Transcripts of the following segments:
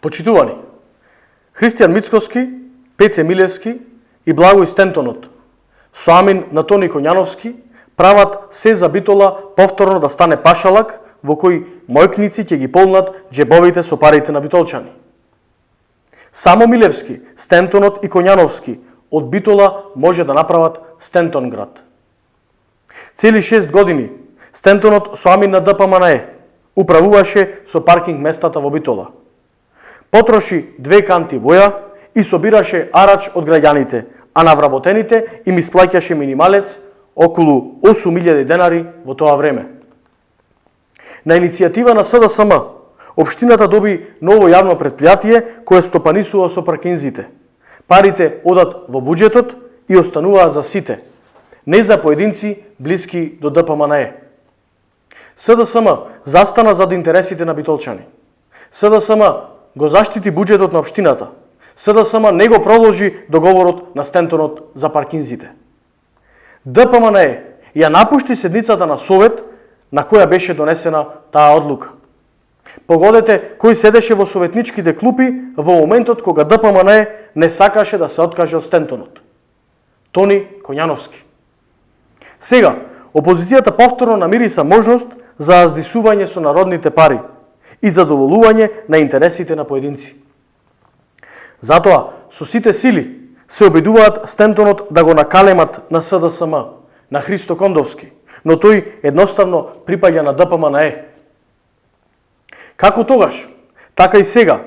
Почитувани, Христијан Мицкоски, Пеце Милевски и Благој Стентонот, со амин на Тони Коњановски, прават се за Битола повторно да стане пашалак во кој мојкници ќе ги полнат джебовите со парите на битолчани. Само Милевски, Стентонот и Коњановски од Битола може да направат Стентонград. Цели 6 години Стентонот со амин на ДПМНЕ управуваше со паркинг местата во Битола. Потроши 2 канти боја и собираше арач од граѓаните, а на вработените им исплаќаше минималец околу 8.000 денари во тоа време. На иницијатива на СДСМ, општината доби ново јавно претпријатие кое стопанисува со паркинзите. Парите одат во буџетот и остануваат за сите, не за поединци блиски до ДПМНЕ. СДСМ застана зад интересите на битолчани. СДСМ го заштити буџетот на општината. СДСМ не го продолжи договорот на Стентонот за паркинзите. ДПМНЕ ја напушти седницата на Совет на која беше донесена таа одлука. Погодете кој седеше во советничките клупи во моментот кога ДПМНЕ не сакаше да се откаже од Стентонот. Тони Коњановски. Сега, опозицијата повторно намириса можност за аздисување со народните пари и задоволување на интересите на поединци. Затоа, со сите сили се обидуваат Стентонот да го накалемат на СДСМ, на Христо Кондовски, но тој едноставно припаѓа на ДПМНЕ. Како тогаш, така и сега,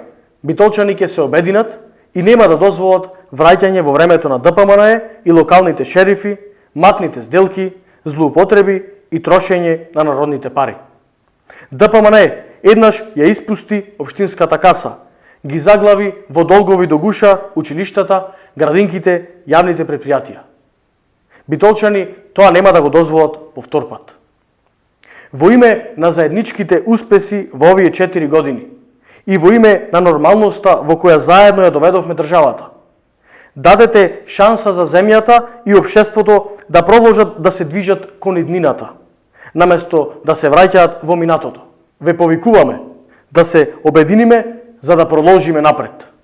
битолчани ќе се обединат и нема да дозволат враќање во времето на ДПМНЕ и локалните шерифи, матните сделки, злоупотреби и трошење на народните пари. ДПМНЕ еднаш ја испусти општинската каса, ги заглави во долгови до гуша училиштата, градинките, јавните предпријатија. Битолчани тоа нема да го дозволат по втор пат. Во име на заедничките успеси во овие 4 години и во име на нормалноста во која заедно ја доведовме државата, дадете шанса за земјата и општеството да продолжат да се движат кон иднината, наместо да се враќаат во минатото. Ве повикуваме да се обединиме за да продолжиме напред.